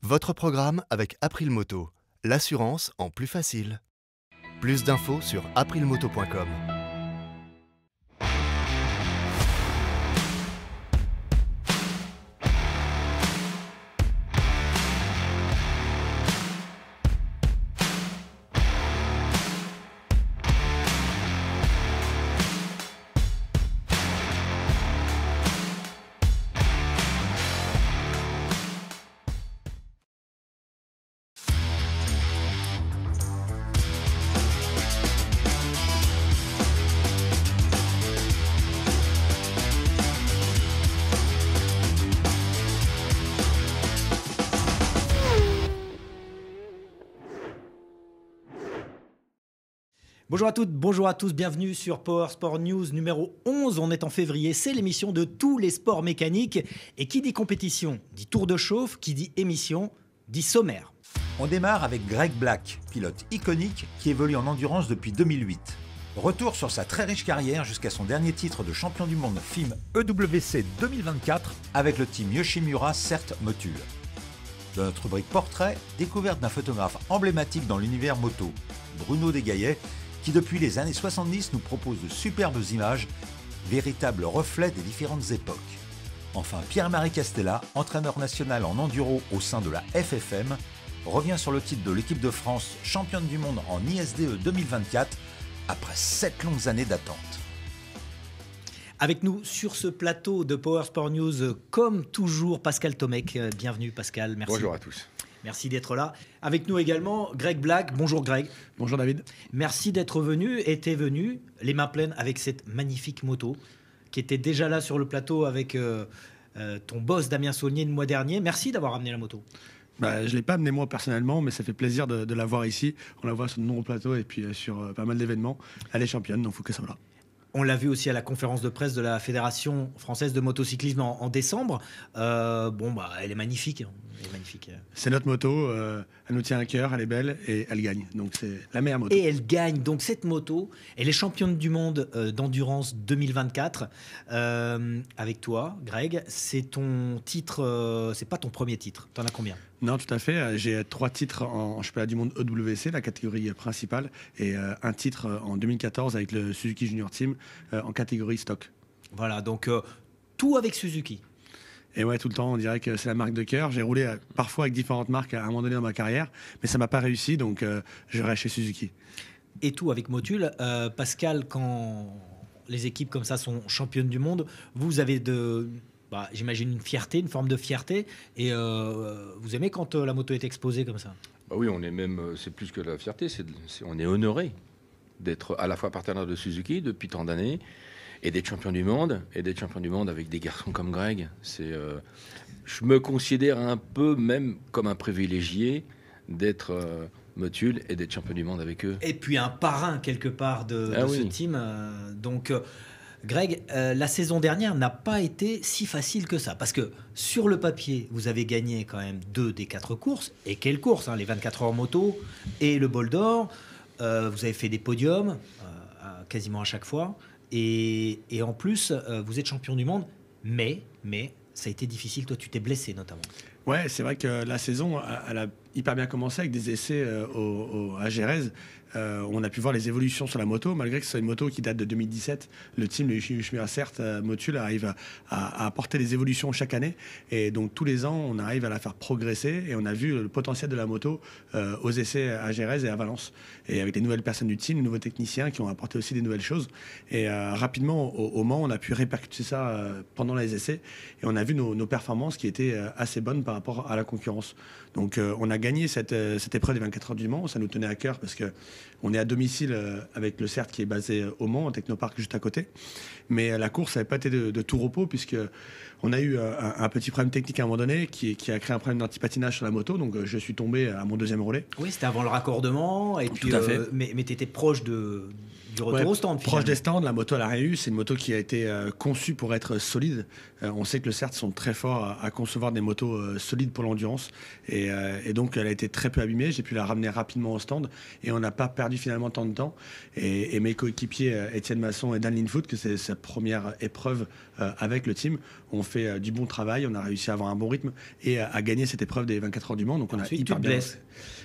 Votre programme avec April Moto, l'assurance en plus facile. Plus d'infos sur aprilmoto.com. Bonjour à toutes, bonjour à tous, bienvenue sur Power Sport News numéro 11. On est en février, c'est l'émission de tous les sports mécaniques. Et qui dit compétition dit tour de chauffe, qui dit émission dit sommaire. On démarre avec Greg Black, pilote iconique qui évolue en endurance depuis 2008. Retour sur sa très riche carrière jusqu'à son dernier titre de champion du monde FIM EWC 2024 avec le team Yoshimura CERT Motul. Dans notre rubrique portrait, découverte d'un photographe emblématique dans l'univers moto, Bruno Desgaillet, qui depuis les années 70 nous propose de superbes images, véritables reflets des différentes époques. Enfin, Pierre-Marie Castella, entraîneur national en enduro au sein de la FFM, revient sur le titre de l'équipe de France championne du monde en ISDE 2024 après 7 longues années d'attente. Avec nous sur ce plateau de Power Sport News, comme toujours, Pascal Tomek. Bienvenue Pascal, merci. Bonjour à tous. Merci d'être là. Avec nous également, Greg Black. Bonjour Greg. Bonjour David. Merci d'être venu et t'es venu les mains pleines avec cette magnifique moto qui était déjà là sur le plateau avec ton boss Damien Saulnier le mois dernier. Merci d'avoir amené la moto. Je ne l'ai pas amené moi personnellement, mais ça fait plaisir de la voir ici. On la voit sur de nombreux plateaux et puis sur pas mal d'événements. Elle est championne, donc il faut qu'elle soit là. On l'a vu aussi à la conférence de presse de la Fédération française de motocyclisme en décembre. Elle est magnifique. Elle est magnifique. C'est notre moto, elle nous tient à cœur, elle est belle et elle gagne. Donc c'est la meilleure moto. Et elle gagne. Donc cette moto, elle est championne du monde d'endurance 2024. Avec toi, Greg, c'est ton titre, c'est pas ton premier titre. T'en as combien ? Non, tout à fait. J'ai 3 titres en championnat du monde EWC, la catégorie principale, et un titre en 2014 avec le Suzuki Junior Team en catégorie stock. Voilà, donc tout avec Suzuki. Et ouais, tout le temps, on dirait que c'est la marque de cœur. J'ai roulé parfois avec différentes marques à un moment donné dans ma carrière, mais ça m'a pas réussi, donc je reste chez Suzuki. Et tout avec Motul. Pascal, quand les équipes comme ça sont championnes du monde, vous avez j'imagine une fierté, une forme de fierté. Et vous aimez quand la moto est exposée comme ça ? Oui, on est même, c'est plus que la fierté, on est honoré d'être à la fois partenaire de Suzuki depuis tant d'années et d'être champion du monde, avec des garçons comme Greg. Je me considère un peu même comme un privilégié d'être Motul et d'être champion du monde avec eux. Et puis un parrain quelque part de ce team. Greg, la saison dernière n'a pas été si facile que ça. Parce que sur le papier, vous avez gagné quand même 2 des 4 courses. Et quelles courses, les 24 heures moto et le bol d'or. Vous avez fait des podiums quasiment à chaque fois. Et en plus, vous êtes champion du monde. Mais ça a été difficile. Toi, tu t'es blessé notamment. Ouais, c'est vrai que la saison, elle a hyper bien commencé avec des essais à Jerez. On a pu voir les évolutions sur la moto, malgré que ce soit une moto qui date de 2017. Le team, le Yoshimura CERT Motul, arrive à apporter des évolutions chaque année. Et donc, tous les ans, on arrive à la faire progresser. Et on a vu le potentiel de la moto aux essais à Jerez et à Valence. Et avec les nouvelles personnes du team, les nouveaux techniciens qui ont apporté aussi des nouvelles choses. Et rapidement, au Mans, on a pu répercuter ça pendant les essais. Et on a vu nos performances qui étaient assez bonnes par rapport à la concurrence. Donc, on a gagné cette épreuve des 24 heures du Mans. Ça nous tenait à cœur parce que on est à domicile avec le CERT qui est basé au Mans, au Technopark juste à côté. Mais la course n'avait pas été de tout repos puisque on a eu un petit problème technique à un moment donné qui a créé un problème d'antipatinage sur la moto. Donc je suis tombé à mon deuxième relais. Oui, c'était avant le raccordement. Et puis, tout à fait. Mais tu étais proche du retour au stand. Proche des stands, la moto elle a rien eu. C'est une moto qui a été conçue pour être solide. On sait que le CERT sont très forts à concevoir des motos solides pour l'endurance. Et donc, elle a été très peu abîmée. J'ai pu la ramener rapidement au stand. Et on n'a pas perdu finalement tant de temps. Et mes coéquipiers, Étienne Masson et Dan Linfoot, que c'est sa première épreuve avec le team, ont fait du bon travail. On a réussi à avoir un bon rythme et à gagner cette épreuve des 24 heures du Mans. Donc, on a hyper bien.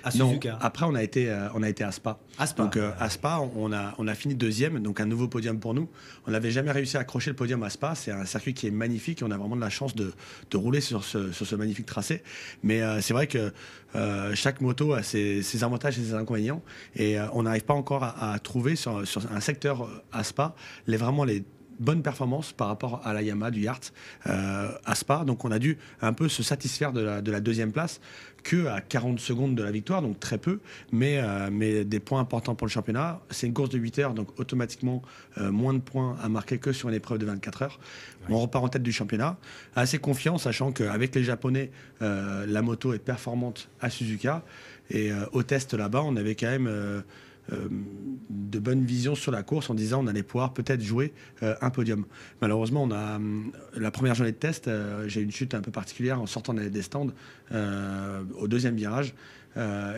À Suzuka. Non, après, on a été à Spa. Donc, à Spa, on a fini deuxième, donc un nouveau podium pour nous. On n'avait jamais réussi à accrocher le podium à Spa. C'est un circuit qui est magnifique et on a vraiment de la chance de rouler sur ce magnifique tracé. Mais c'est vrai que chaque moto a ses avantages et ses inconvénients. Et on n'arrive pas encore à trouver sur un secteur à Spa vraiment les bonne performance par rapport à la Yamaha du Yacht à Spa. Donc on a dû un peu se satisfaire de la deuxième place que à 40 secondes de la victoire, donc très peu, mais des points importants pour le championnat. C'est une course de 8 heures, donc automatiquement moins de points à marquer que sur une épreuve de 24 heures. Ouais. On repart en tête du championnat. Assez confiant, sachant qu'avec les Japonais, la moto est performante à Suzuka. Et au test là-bas, on avait quand même de bonnes visions sur la course en disant on allait pouvoir peut-être jouer un podium. Malheureusement, on a la première journée de test, j'ai eu une chute un peu particulière en sortant des stands au deuxième virage.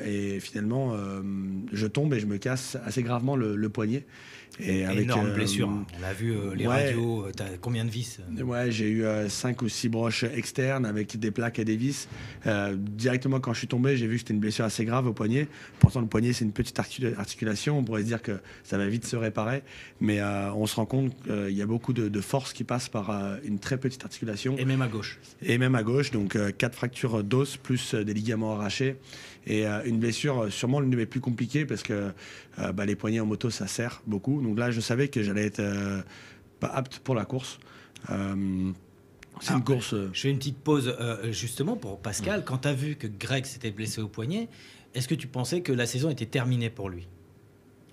Et finalement, je tombe et je me casse assez gravement le poignet. Et avec, énorme blessure. On a vu les radios. T'as combien de vis? Ouais, j'ai eu 5 ou 6 broches externes avec des plaques et des vis. Directement quand je suis tombé, j'ai vu que c'était une blessure assez grave au poignet. Pourtant, le poignet, c'est une petite articulation. On pourrait se dire que ça va vite se réparer. Mais on se rend compte qu'il y a beaucoup de force qui passe par une très petite articulation. Et même à gauche. Et même à gauche. Donc 4 fractures d'os plus des ligaments arrachés. Et une blessure sûrement l'une de mes plus compliquées parce que les poignets en moto, ça serre beaucoup. Donc là, je savais que j'allais être pas apte pour la course. C'est une course... Je fais une petite pause justement pour Pascal. Quand tu as vu que Greg s'était blessé au poignet, est-ce que tu pensais que la saison était terminée pour lui?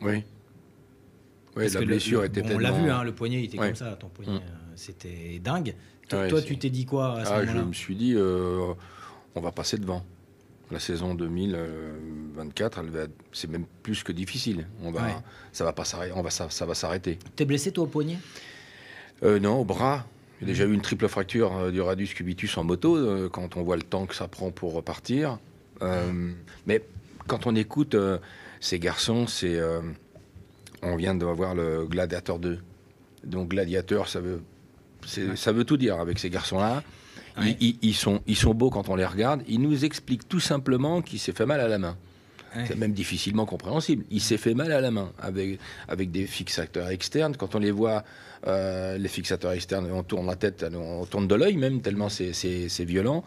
Oui. Oui, la blessure était tellement... On l'a vu, hein, le poignet il était comme ça, ton poignet. C'était dingue. Toi, tu t'es dit quoi à ce moment-là? Je me suis dit, on va passer devant. La saison 2024, c'est même plus que difficile. Ça va pas s'arrêter. Ça va s'arrêter. T'es blessé toi au poignet? Non, au bras. J'ai déjà eu une triple fracture du radius cubitus en moto. Quand on voit le temps que ça prend pour repartir. Mais quand on écoute ces garçons, on vient de voir le Gladiator 2. Donc Gladiator, ça veut tout dire avec ces garçons-là. Ouais. Ils sont beaux quand on les regarde. Ils nous expliquent tout simplement qu'il s'est fait mal à la main. Ouais. C'est même difficilement compréhensible. Il s'est fait mal à la main avec des fixateurs externes. Quand on les voit, les fixateurs externes, on tourne la tête, on tourne de l'œil même, tellement c'est violent.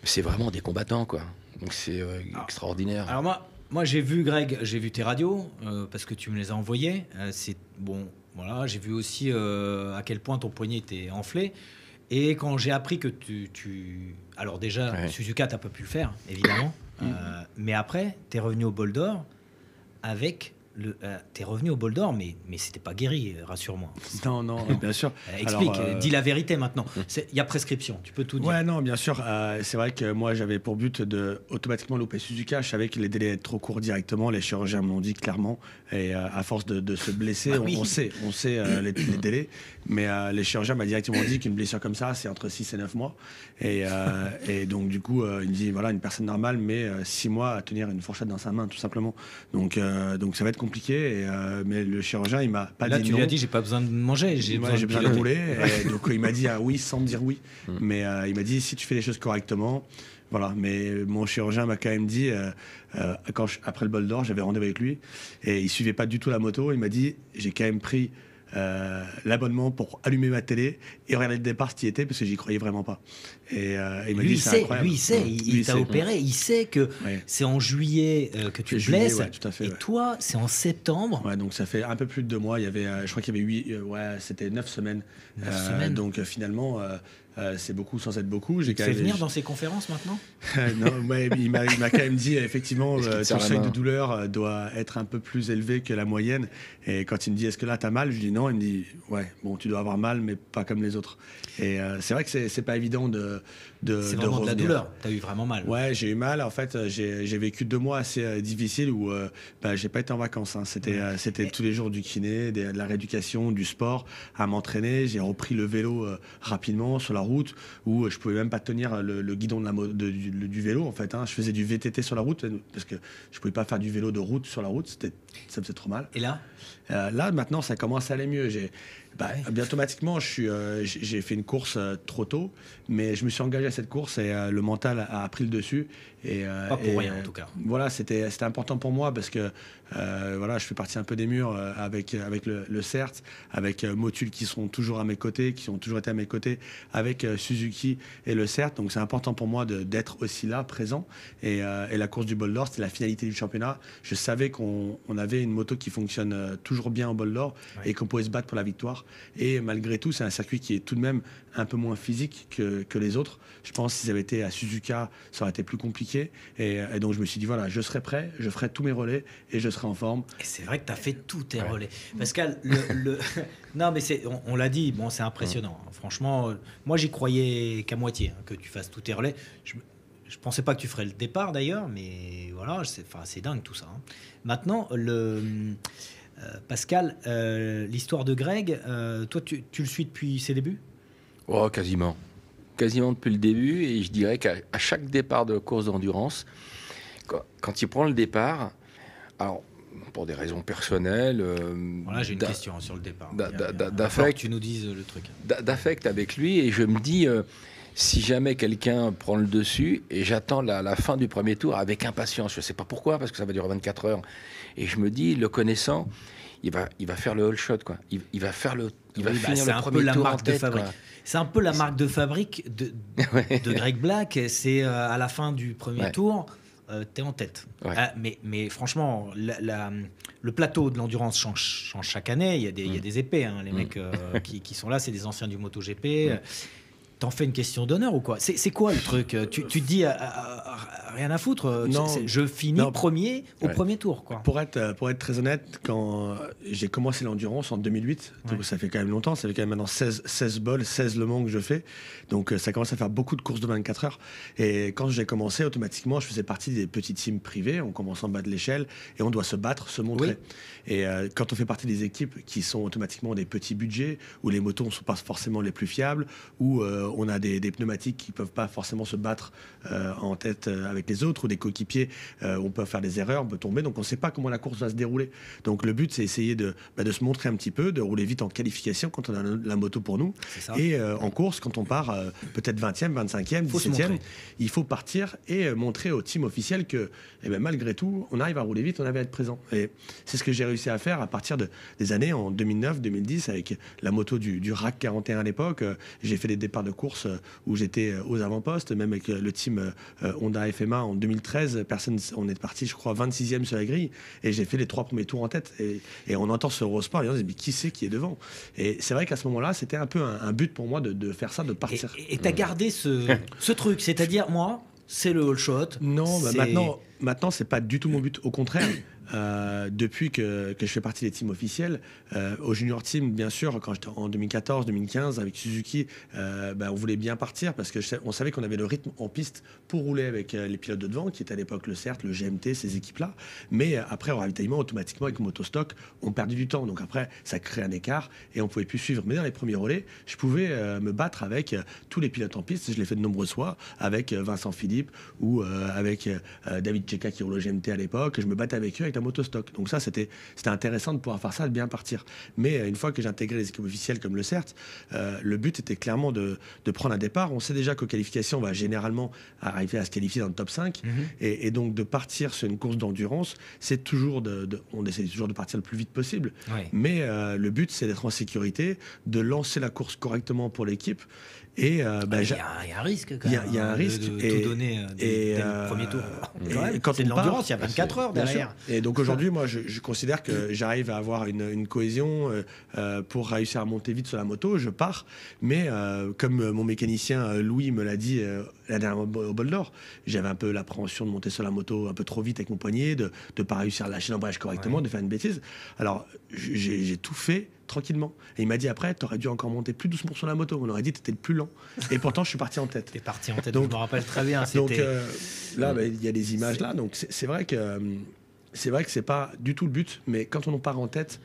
C'est vraiment des combattants, quoi. Donc c'est extraordinaire. Alors moi j'ai vu Greg, j'ai vu tes radios, parce que tu me les as envoyées. C'est bon, voilà. J'ai vu aussi à quel point ton poignet était enflé. Et quand j'ai appris que alors déjà, Suzuka, t'as pas pu le faire, évidemment. Mais après, t'es revenu au Bol d'Or avec t'es revenu au Bol d'Or, mais c'était pas guéri, rassure-moi. Non, bien sûr. Explique, dis la vérité maintenant. Il y a prescription, tu peux tout dire. Ouais, non, bien sûr. C'est vrai que moi, j'avais pour but de automatiquement louper Suzuka. Je savais que les délais étaient trop courts directement. Les chirurgiens me l'ont dit clairement. Et à force de se blesser, on sait les délais. Mais les chirurgiens m'ont directement dit qu'une blessure comme ça, c'est entre 6 et 9 mois. Et donc, du coup, il me dit, voilà, une personne normale, mais 6 mois à tenir une fourchette dans sa main, tout simplement. Donc ça va être compliqué. Mais le chirurgien, il m'a pas dit non. Là, tu lui as dit, j'ai pas besoin de manger, j'ai besoin de rouler. Et donc, il m'a dit oui sans me dire oui. Mais il m'a dit, si tu fais les choses correctement... Voilà, mais mon chirurgien m'a quand même dit, après le Bol d'Or, j'avais rendez-vous avec lui, et il suivait pas du tout la moto. Il m'a dit, j'ai quand même pris l'abonnement pour allumer ma télé et regarder le départ si tu y étais, parce que j'y croyais vraiment pas. Et il m'a dit, c'est incroyable. Lui, il sait, il t'a opéré, il sait que c'est en juillet que tu te blesses, tout à fait, et toi, c'est en septembre. Ouais, donc ça fait un peu plus de 2 mois. Il y avait, je crois qu'il y avait 9 semaines. 9 semaines. Donc finalement... c'est beaucoup sans être beaucoup. Il te fait venir dans ses conférences maintenant? Non, ouais, il m'a quand même dit, effectivement, ton seuil de douleur doit être un peu plus élevé que la moyenne. Et quand il me dit, est-ce que là, t'as mal? Je dis non. Il me dit, ouais, bon, tu dois avoir mal, mais pas comme les autres. Et c'est vrai que c'est pas évident de c'est vraiment de la douleur. T'as eu vraiment mal. Ouais, j'ai eu mal. En fait, j'ai vécu 2 mois assez difficiles où j'ai pas été en vacances. Hein. C'était tous les jours du kiné, de la rééducation, du sport, à m'entraîner. J'ai repris le vélo rapidement sur la route où je pouvais même pas tenir le guidon du vélo. En fait, hein. Je faisais du VTT sur la route parce que je pouvais pas faire du vélo de route sur la route. Ça me faisait trop mal. Et là? Là, maintenant, ça commence à aller mieux. Bien automatiquement, j'ai fait une course trop tôt, mais je me suis engagé à cette course et le mental a pris le dessus. Pas pour rien, en tout cas. Voilà, c'était important pour moi parce que je fais partie un peu des murs avec le CERT, avec Motul qui sont toujours à mes côtés, qui ont toujours été à mes côtés, avec Suzuki et le CERT. Donc c'est important pour moi d'être aussi là, présent. Et la course du Bol d'Or, c'était la finalité du championnat. Je savais qu'on avait une moto qui fonctionne toujours bien au Bol d'Or et qu'on pouvait se battre pour la victoire. Et malgré tout, c'est un circuit qui est tout de même un peu moins physique que les autres. Je pense que s'ils avaient été à Suzuka, ça aurait été plus compliqué. Et donc je me suis dit, voilà, je serai prêt, je ferai tous mes relais et je serai en forme. Et c'est vrai que tu as fait tous tes relais. Pascal, non, mais on l'a dit, bon, c'est impressionnant. Franchement, moi, j'y croyais qu'à moitié, que tu fasses tous tes relais. Je pensais pas que tu ferais le départ d'ailleurs, mais voilà, c'est dingue tout ça. Hein. Maintenant, Pascal, l'histoire de Greg, toi, tu le suis depuis ses débuts? Oh, quasiment. Quasiment depuis le début. Et je dirais qu'à chaque départ de course d'endurance, quand il prend le départ, alors, pour des raisons personnelles... Voilà, j'ai une question sur le départ. D'affect. Tu nous dises le truc. D'affect avec lui. Et je me dis... si jamais quelqu'un prend le dessus, et j'attends la fin du premier tour avec impatience, je ne sais pas pourquoi, parce que ça va durer 24 heures, et je me dis, le connaissant, il va faire le all shot, quoi. Il va finir le premier tour en tête, quoi. C'est un peu la marque de fabrique de Greg Black. C'est à la fin du premier tour, t'es en tête. Ouais. Mais franchement, le plateau de l'endurance change chaque année. Il y a des épées, hein, les mecs qui sont là, c'est des anciens du MotoGP. T'en fais une question d'honneur ou quoi? C'est quoi le truc? Tu te dis rien à foutre? Non, je finis premier au premier tour, quoi. Pour être très honnête, quand j'ai commencé l'endurance en 2008, donc ça fait quand même longtemps, ça fait quand même maintenant 16 bols, 16 Le Mans que je fais. Donc ça commence à faire beaucoup de courses de 24 heures. Et quand j'ai commencé, automatiquement, je faisais partie des petites teams privées. On commence en bas de l'échelle et on doit se battre, se montrer. Oui. Et quand on fait partie des équipes qui sont automatiquement des petits budgets, où les motos ne sont pas forcément les plus fiables, où on a des pneumatiques qui ne peuvent pas forcément se battre en tête avec les autres, ou des coéquipiers, on peut faire des erreurs, on peut tomber, donc on ne sait pas comment la course va se dérouler. Donc le but, c'est essayer de se montrer un petit peu, de rouler vite en qualification quand on a la moto pour nous. Et en course, quand on part peut-être 20e, 25e, 17e, il faut partir et montrer au team officiel que malgré tout, on arrive à rouler vite, on arrive à être présent. Et c'est ce que j'ai réussi à faire à partir des années en 2009, 2010, avec la moto du RAC 41 à l'époque. J'ai fait des départs de course où j'étais aux avant-postes, même avec le team Honda FMA en 2013, on est parti, je crois, 26e sur la grille, et j'ai fait les 3 premiers tours en tête. Et on entend ce Eurosport, et on se dit, mais qui c'est qui est devant? Et c'est vrai qu'à ce moment-là, c'était un peu un but pour moi de faire ça, de partir. Et tu as gardé ce truc, c'est-à-dire, moi, c'est le all shot. Non, maintenant, c'est pas du tout mon but. Au contraire, depuis que je fais partie des teams officiels, au junior team, bien sûr, quand j'étais en 2014, 2015 avec Suzuki, on voulait bien partir parce que on savait qu'on avait le rythme en piste pour rouler avec les pilotes de devant, qui étaient à l'époque le CERT, le GMT, ces équipes-là. Mais après, au ravitaillement, automatiquement, avec Motostock, on perdait du temps. Donc après, ça crée un écart et on pouvait plus suivre. Mais dans les premiers relais, je pouvais me battre avec tous les pilotes en piste. Je l'ai fait de nombreuses fois avec Vincent Philippe ou avec David Checa qui roule au GMT à l'époque. Je me battais avec eux avec la Motostock. Donc ça, c'était intéressant de pouvoir faire ça, de bien partir. Mais une fois que j'ai intégré les équipes officielles comme le CERT, le but était clairement de prendre un départ. On sait déjà qu'aux qualifications, on va généralement arriver à se qualifier dans le top 5. Et donc de partir sur une course d'endurance, c'est toujours on essaie toujours de partir le plus vite possible. Mais le but, c'est d'être en sécurité, de lancer la course correctement pour l'équipe. Et il y a un risque quand même. Il y a un risque de tout donner dès le premier tour. Et quand c'est de l'endurance, il y a 24 heures derrière. Et donc aujourd'hui, moi, je considère que j'arrive à avoir une cohésion pour réussir à monter vite sur la moto. Je pars, mais comme mon mécanicien Louis me l'a dit la dernière fois au Bol d'Or, j'avais un peu l'appréhension de monter sur la moto un peu trop vite avec mon poignet, de ne pas réussir à lâcher l'embrayage correctement, de faire une bêtise. Alors, j'ai tout fait tranquillement. Et il m'a dit après, t'aurais dû encore monter plus doucement sur la moto. On aurait dit que t'étais le plus lent. Et pourtant, je suis parti en tête. T'es parti en tête, donc, je me rappelle très bien. Donc là, il y a des images là. Donc c'est vrai que c'est pas du tout le but. Mais quand on part en tête,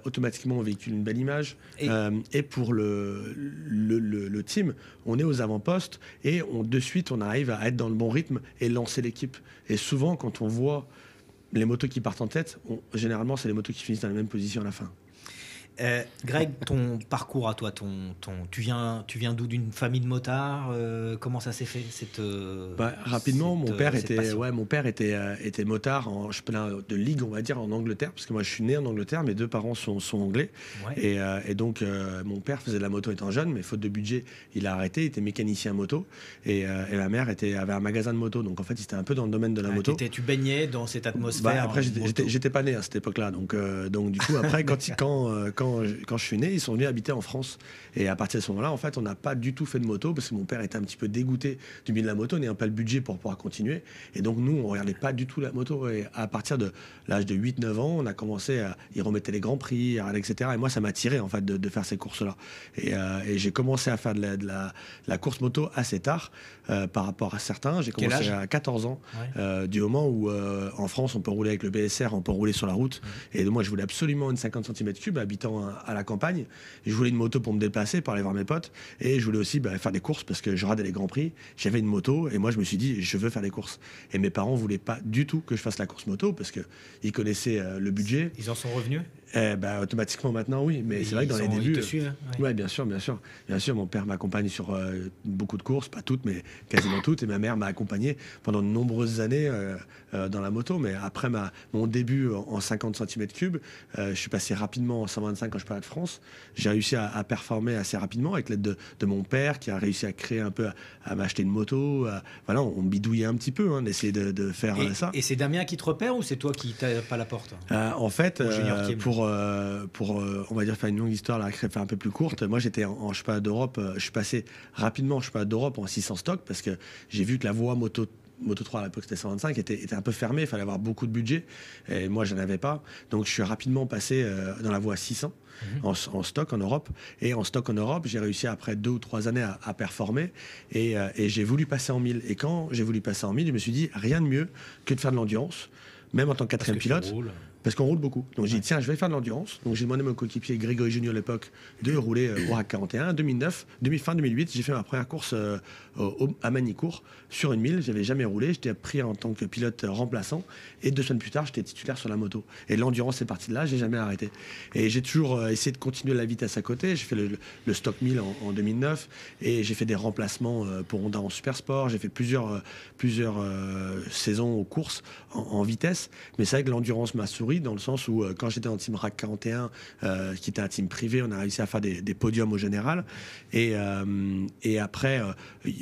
automatiquement, on véhicule une belle image. Et pour le team, on est aux avant-postes et de suite, on arrive à être dans le bon rythme et lancer l'équipe. Et souvent, quand on voit les motos qui partent en tête, généralement, c'est les motos qui finissent dans la même position à la fin. Greg, ton parcours à toi, tu viens d'où, d'une famille de motards, comment ça s'est fait rapidement, mon père était motard en championnat de ligue, on va dire, en Angleterre, parce que moi je suis né en Angleterre, mes deux parents sont anglais, et donc mon père faisait de la moto étant jeune, mais faute de budget, il a arrêté, il était mécanicien moto, et ma mère avait un magasin de moto, donc en fait il était un peu dans le domaine de la moto. Tu baignais dans cette atmosphère. Après j'étais pas né à cette époque-là, donc du coup après quand je suis né, ils sont venus habiter en France. Et à partir de ce moment-là, en fait, on n'a pas du tout fait de moto parce que mon père était un petit peu dégoûté du milieu de la moto, n'ayant pas le budget pour pouvoir continuer. Et donc, nous, on ne regardait pas du tout la moto. Et à partir de l'âge de 8-9 ans, on a commencé à y remettre les grands prix, etc. Et moi, ça m'a tiré, en fait, de faire ces courses-là. Et j'ai commencé à faire de la course moto assez tard par rapport à certains. J'ai commencé à 14 ans, du moment où, en France, on peut rouler avec le BSR, on peut rouler sur la route. Et moi, je voulais absolument une 50 cm3, habitant à la campagne. Je voulais une moto pour me déplacer, pour aller voir mes potes, et je voulais aussi faire des courses parce que je radais les grands prix. J'avais une moto et moi je me suis dit je veux faire des courses. Et mes parents voulaient pas du tout que je fasse la course moto parce que ils connaissaient le budget. Ils en sont revenus. Automatiquement maintenant oui, mais c'est vrai que dans les débuts. Ils te suivent. Ouais, bien sûr. Mon père m'accompagne sur beaucoup de courses, pas toutes, mais quasiment toutes, et ma mère m'a accompagné pendant de nombreuses années dans la moto. Mais après mon début en 50 cm3, je suis passé rapidement en 125 quand je parlais de France. J'ai réussi à performer assez rapidement avec l'aide de mon père qui a réussi à créer un peu, à m'acheter une moto. On bidouillait un petit peu, d'essayer de faire ça. Et c'est Damien qui te repère ou c'est toi qui tape à la porte? En fait, pour on va dire faire une longue histoire, la faire un peu plus courte, moi j'étais en championnat d'Europe, je suis passé rapidement en championnat d'Europe en 600 stock parce que j'ai vu que la voie Moto 3 à l'époque c'était 125 était un peu fermée, il fallait avoir beaucoup de budget et moi j'en avais pas, donc je suis rapidement passé dans la voie 600 en stock en Europe, et en stock en Europe j'ai réussi après 2 ou 3 années à performer et j'ai voulu passer en 1000, et quand j'ai voulu passer en 1000 je me suis dit rien de mieux que de faire de l'endurance, même en tant que quatrième pilote. Parce qu'on roule beaucoup. Donc j'ai dit, tiens, je vais faire de l'endurance. Donc j'ai demandé à mon coéquipier Grégory Junior à l'époque de rouler au RAC 41. 2009, fin 2008, j'ai fait ma première course à Manicourt sur une 1000. J'avais jamais roulé. J'étais pris en tant que pilote remplaçant. Et 2 semaines plus tard, j'étais titulaire sur la moto. Et l'endurance est partie de là. J'ai jamais arrêté. Et j'ai toujours essayé de continuer la vitesse à côté. J'ai fait le Stock 1000 en 2009. Et j'ai fait des remplacements pour Honda en Super Sport. J'ai fait plusieurs saisons aux courses en vitesse. Mais c'est vrai que l'endurance m'a souri, dans le sens où quand j'étais en team RAC 41, qui était un team privé, on a réussi à faire des podiums au général. Et après,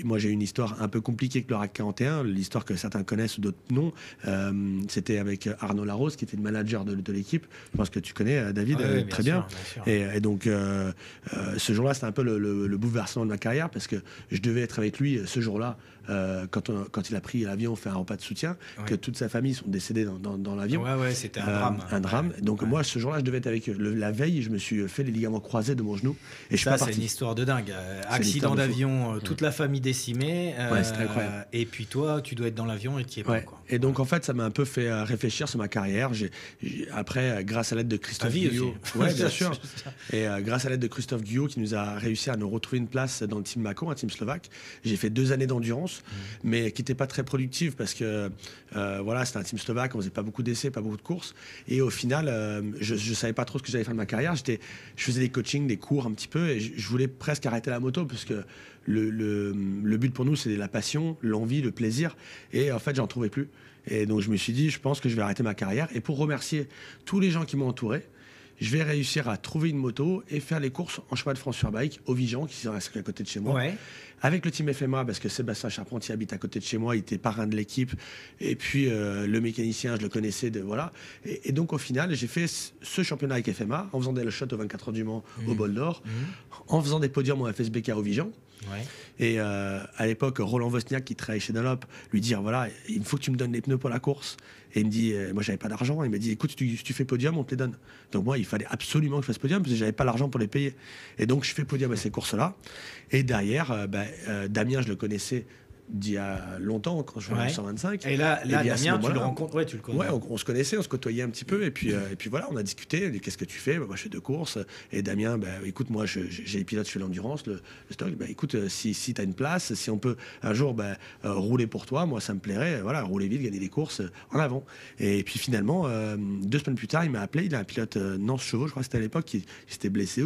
moi j'ai eu une histoire un peu compliquée avec le RAC 41, l'histoire que certains connaissent ou d'autres non. C'était avec Arnaud Larose, qui était le manager de l'équipe. Je pense que tu connais David très bien. Et donc ce jour-là, c'était un peu le bouleversement de ma carrière, parce que je devais être avec lui ce jour-là. Quand il a pris l'avion, fait un repas de soutien, que toute sa famille sont décédés dans l'avion. C'était un drame. Donc moi, ce jour-là, je devais être avec eux. La veille, je me suis fait les ligaments croisés de mon genou. Et ça, c'est une histoire de dingue. Accident d'avion, toute la famille décimée. C'était incroyable. Et puis toi, tu dois être dans l'avion et tu y es pas. Quoi. Et donc, en fait, ça m'a un peu fait réfléchir sur ma carrière. Après, grâce à l'aide de Christophe Guyot. Oui, bien sûr. Et grâce à l'aide de Christophe Guyot, qui nous a réussi à nous retrouver une place dans le team Mako, un team slovaque. J'ai fait 2 années d'endurance, mais qui n'était pas très productive parce que c'était un team slovaque, on faisait pas beaucoup d'essais, pas beaucoup de courses. Et au final, je savais pas trop ce que j'allais faire de ma carrière. Je faisais des coachings, des cours un petit peu, et je voulais presque arrêter la moto parce que le but pour nous, c'est la passion, l'envie, le plaisir. Et en fait, j'en trouvais plus. Et donc, je me suis dit, je pense que je vais arrêter ma carrière. Et pour remercier tous les gens qui m'ont entouré, je vais réussir à trouver une moto et faire les courses en chemin de France sur bike au Vigan, qui est à côté de chez moi. Ouais. Avec le team FMA, parce que Sébastien Charpentier habite à côté de chez moi, il était parrain de l'équipe. Et puis le mécanicien, je le connaissais. Voilà. Et donc au final, j'ai fait ce championnat avec FMA en faisant des shots au 24 heures du Mans au Bol d'Or, en faisant des podiums au FSBK au Vigan. Ouais. Et à l'époque, Roland Wozniak, qui travaillait chez Dunlop, lui dire voilà, il faut que tu me donnes les pneus pour la course. Et il me dit, moi j'avais pas d'argent. Il m'a dit écoute, si tu fais podium, on te les donne. Donc moi, il fallait absolument que je fasse podium parce que j'avais pas l'argent pour les payer. Et donc je fais podium à ces courses-là. Et derrière, Damien, je le connaissais d'il y a longtemps quand je jouais en 125. Et là Damien, tu le rencontres, tu le connais. Ouais, on se connaissait, on se côtoyait un petit peu. Et puis voilà, on a discuté. Il dit, qu'est-ce que tu fais? Moi, je fais 2 courses. Et Damien, écoute, moi, j'ai les pilotes, je fais l'endurance, le stock. Écoute, si tu as une place, si on peut un jour rouler pour toi, moi, ça me plairait. Voilà, rouler vite, gagner des courses en avant. Et puis finalement, 2 semaines plus tard, il m'a appelé. Il a un pilote Nance Chevaux, je crois que c'était à l'époque, qui s'était blessé.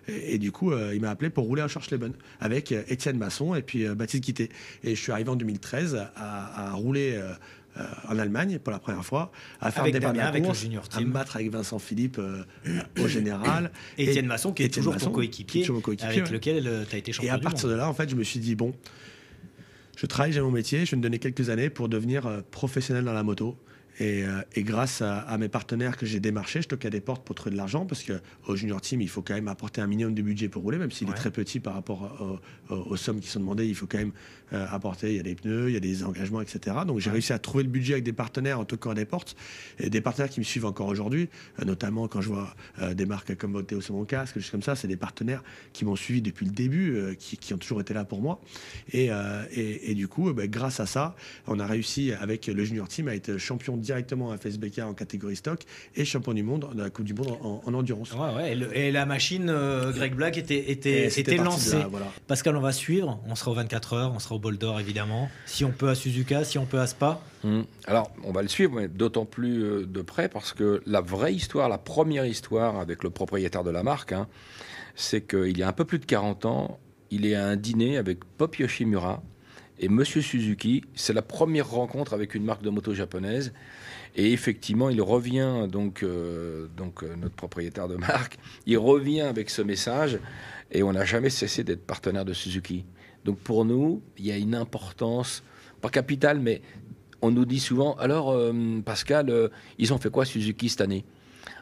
Et du coup, il m'a appelé pour rouler à Schorschleben avec Étienne Masson et puis Baptiste Guité. Et je suis arrivé en 2013 à rouler en Allemagne pour la première fois, à faire avec des Damien, avec course, le junior à team, me battre avec Vincent Philippe au général. Et Étienne Masson, qui est toujours ton coéquipier, avec lequel tu as été champion du monde. Et à partir de là, en fait, je me suis dit, bon, je travaille, j'ai mon métier, je vais me donner quelques années pour devenir professionnel dans la moto. Et grâce à mes partenaires que j'ai démarchés, je toquais à des portes pour trouver de l'argent, parce qu'au junior team, il faut quand même apporter un minimum de budget pour rouler, même s'il est très petit par rapport aux sommes qui sont demandées. Il faut quand même apporter, il y a des pneus, il y a des engagements, etc. Donc j'ai réussi à trouver le budget avec des partenaires en toquant à des portes, et des partenaires qui me suivent encore aujourd'hui, notamment quand je vois des marques comme Théo sur mon casque, des choses comme ça. C'est des partenaires qui m'ont suivi depuis le début, qui ont toujours été là pour moi. Et du coup, grâce à ça, on a réussi avec le junior team à être champion directement à FSBK en catégorie stock et champion du monde de la Coupe du Monde en endurance. Et la machine Greg Black était lancée. Là, voilà. Pascal, on va suivre. On sera aux 24 heures, on sera au Bol d'Or évidemment. Si on peut à Suzuka, si on peut à Spa. Alors, on va le suivre, mais d'autant plus de près parce que la vraie histoire, la première histoire avec le propriétaire de la marque, c'est qu'il y a un peu plus de 40 ans, il est à un dîner avec Pop Yoshimura et Monsieur Suzuki. C'est la première rencontre avec une marque de moto japonaise. Et effectivement, il revient, donc notre propriétaire de marque, il revient avec ce message et on n'a jamais cessé d'être partenaire de Suzuki. Donc pour nous, il y a une importance, pas capitale, mais on nous dit souvent, alors Pascal, ils ont fait quoi Suzuki cette année?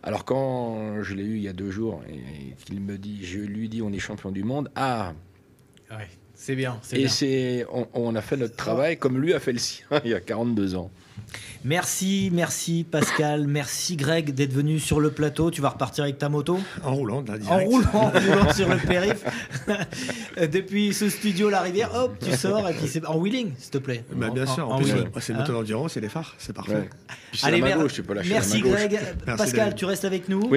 Alors quand je l'ai eu il y a 2 jours et qu'il me dit, je lui dis on est champion du monde, ouais. C'est bien. Et on a fait notre travail comme lui a fait le sien il y a 42 ans. Merci Pascal, merci Greg d'être venu sur le plateau. Tu vas repartir avec ta moto en roulant, là, direct. En roulant sur le périph. Depuis ce studio La Rivière, hop, tu sors et puis c'est en wheeling, s'il te plaît. Bien sûr, en plus, c'est une moto d'endurance et les phares, c'est parfait. Ouais. Allez, gauche, tu peux lâcher merci la main Greg. Merci Pascal, David. tu restes avec nous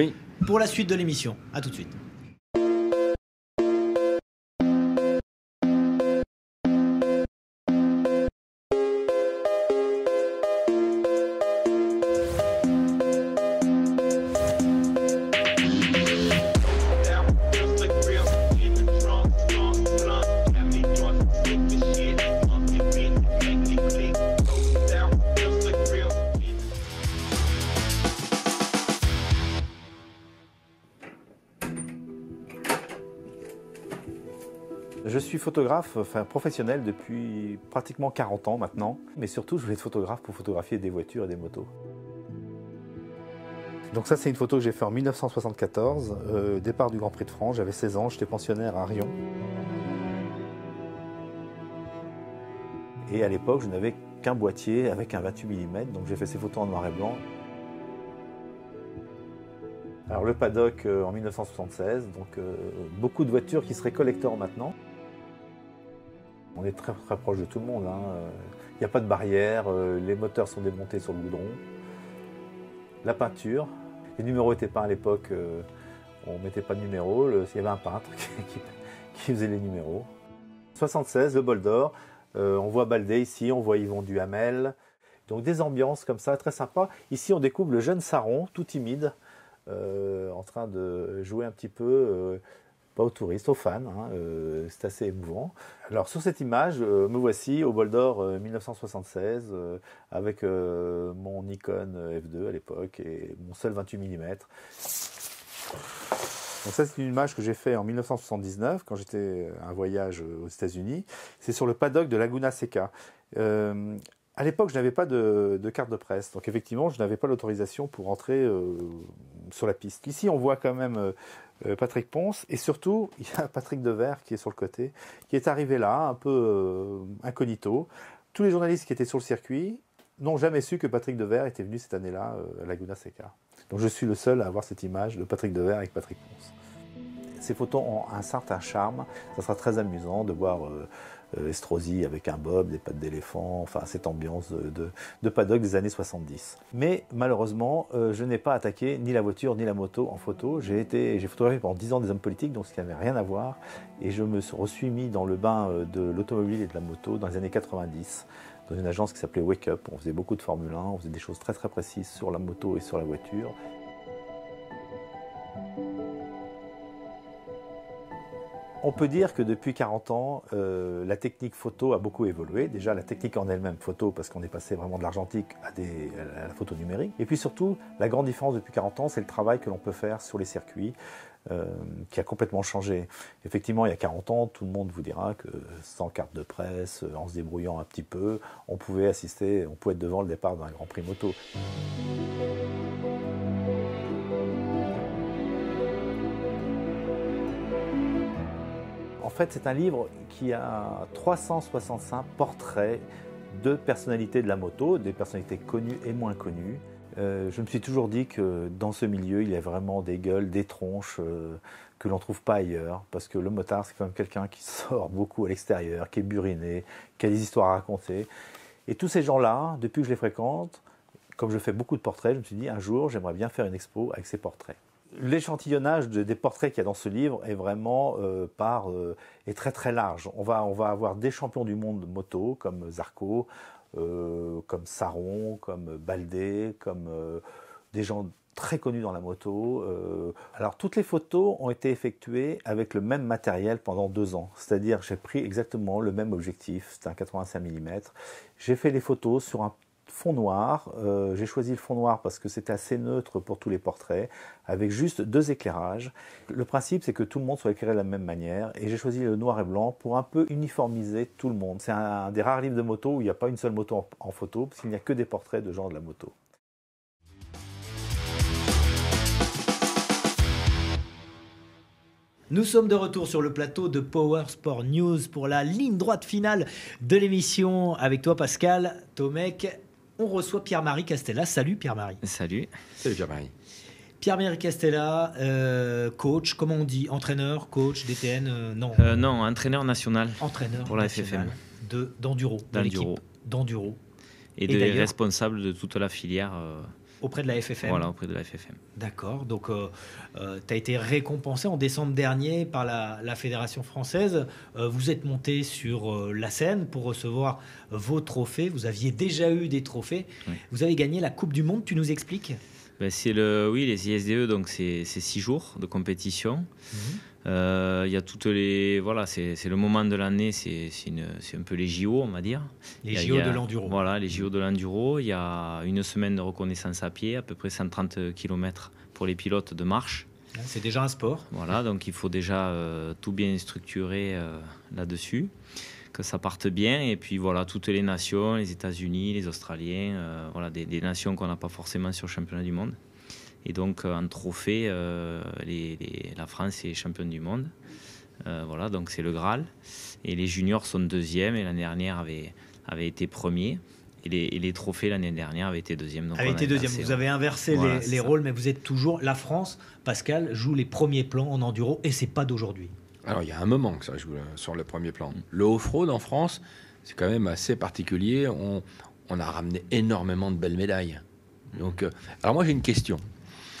pour la suite de l'émission. À tout de suite. Je suis photographe professionnel depuis pratiquement 40 ans maintenant, mais surtout je voulais être photographe pour photographier des voitures et des motos. Donc ça c'est une photo que j'ai faite en 1974, départ du Grand Prix de France, j'avais 16 ans, j'étais pensionnaire à Rion. Et à l'époque je n'avais qu'un boîtier avec un 28 mm, donc j'ai fait ces photos en noir et blanc. Alors le paddock en 1976, donc beaucoup de voitures qui seraient collecteurs maintenant. On est très très proche de tout le monde. Il n'y a pas de barrière, les moteurs sont démontés sur le goudron. La peinture, les numéros n'étaient pas à l'époque, on ne mettait pas de numéros, il y avait un peintre qui faisait les numéros. 76, le Bol d'Or, on voit Baldé ici, on voit Yvon Duhamel. Donc des ambiances comme ça, très sympa. Ici on découvre le jeune Saron, tout timide, en train de jouer un petit peu, pas aux touristes, aux fans, c'est assez émouvant. Alors sur cette image, me voici au Bol d'Or 1976, avec mon Nikon F2 à l'époque et mon seul 28 mm. Donc ça, c'est une image que j'ai faite en 1979, quand j'étais à un voyage aux États-Unis. C'est sur le paddock de Laguna Seca. À l'époque, je n'avais pas de carte de presse. Donc effectivement, je n'avais pas l'autorisation pour entrer sur la piste. Ici, on voit quand même Patrick Ponce. Et surtout, il y a Patrick Devers qui est sur le côté, qui est arrivé là, un peu incognito. Tous les journalistes qui étaient sur le circuit n'ont jamais su que Patrick Devers était venu cette année-là à Laguna Seca. Donc je suis le seul à avoir cette image de Patrick Devers avec Patrick Ponce. Ces photos ont un certain charme. Ça sera très amusant de voir Estrosi avec un bob, des pattes d'éléphant, enfin cette ambiance de paddock des années 70. Mais malheureusement, je n'ai pas attaqué ni la voiture ni la moto en photo. J'ai photographié pendant 10 ans des hommes politiques, donc ce qui n'avait rien à voir. Et je me suis mis dans le bain de l'automobile et de la moto dans les années 90. Dans une agence qui s'appelait Wake Up. On faisait beaucoup de Formule 1, on faisait des choses très très précises sur la moto et sur la voiture. On peut dire que depuis 40 ans, la technique photo a beaucoup évolué. Déjà, la technique en elle-même photo, parce qu'on est passé vraiment de l'argentique à la photo numérique. Et puis surtout, la grande différence depuis 40 ans, c'est le travail que l'on peut faire sur les circuits, qui a complètement changé. Effectivement, il y a 40 ans, tout le monde vous dira que sans carte de presse, en se débrouillant un petit peu, on pouvait être devant le départ d'un Grand Prix moto. En fait, c'est un livre qui a 365 portraits de personnalités de la moto, des personnalités connues et moins connues. Je me suis toujours dit que dans ce milieu, il y a vraiment des gueules, des tronches que l'on ne trouve pas ailleurs. Parce que le motard, c'est quand même quelqu'un qui sort beaucoup à l'extérieur, qui est buriné, qui a des histoires à raconter. Et tous ces gens-là, depuis que je les fréquente, comme je fais beaucoup de portraits, je me suis dit un jour, j'aimerais bien faire une expo avec ces portraits. L'échantillonnage des portraits qu'il y a dans ce livre est vraiment est très très large. On va avoir des champions du monde moto comme Zarco, comme Sarron, comme Baldé, comme des gens très connus dans la moto. Alors toutes les photos ont été effectuées avec le même matériel pendant 2 ans. C'est-à-dire j'ai pris exactement le même objectif, c'était un 85 mm. J'ai fait les photos sur un fond noir. J'ai choisi le fond noir parce que c'était assez neutre pour tous les portraits, avec juste 2 éclairages. Le principe, c'est que tout le monde soit éclairé de la même manière, et j'ai choisi le noir et blanc pour un peu uniformiser tout le monde. C'est un des rares livres de moto où il n'y a pas une seule moto en photo, parce qu'il n'y a que des portraits de gens de la moto. Nous sommes de retour sur le plateau de Power Sport News pour la ligne droite finale de l'émission. Avec toi, Pascal Tomec, on reçoit Pierre-Marie Castella. Salut Pierre-Marie. Salut. Salut Pierre-Marie. Pierre-Marie Castella, coach, comment on dit? Entraîneur, coach, DTN Non. Non, entraîneur national. Entraîneur pour la FFM. D'enduro. D'enduro. Et responsable de toute la filière. Auprès de la FFM. Voilà, auprès de la FFM. D'accord. Donc, tu as été récompensé en décembre dernier par la Fédération française. Vous êtes monté sur la scène pour recevoir vos trophées. Vous aviez déjà eu des trophées. Oui. Vous avez gagné la Coupe du Monde. Tu nous expliques? C'est les ISDE, donc c'est 6 jours de compétition. Il y a toutes les... Voilà, c'est le moment de l'année, c'est un peu les JO, on va dire. Les JO de l'enduro. Voilà, les JO de l'enduro. Il y a une semaine de reconnaissance à pied, à peu près 130 km pour les pilotes de marche. C'est déjà un sport. Voilà, donc il faut déjà tout bien structurer là-dessus, que ça parte bien. Et puis voilà, toutes les nations, les États-Unis, les Australiens, voilà, des nations qu'on n'a pas forcément sur le championnat du monde. Et donc, en trophée, la France est championne du monde. Voilà, donc c'est le Graal. Et les juniors sont 2e, et l'année dernière avait été 1er. Et les trophées l'année dernière avaient été 2e. Donc vous avez inversé les rôles, mais vous êtes toujours... La France, Pascal, joue les premiers plans en enduro, et c'est pas d'aujourd'hui. Alors, il y a un moment que ça joue sur le premier plan. Le off-road en France, c'est quand même assez particulier. On a ramené énormément de belles médailles. Donc, alors moi, j'ai une question.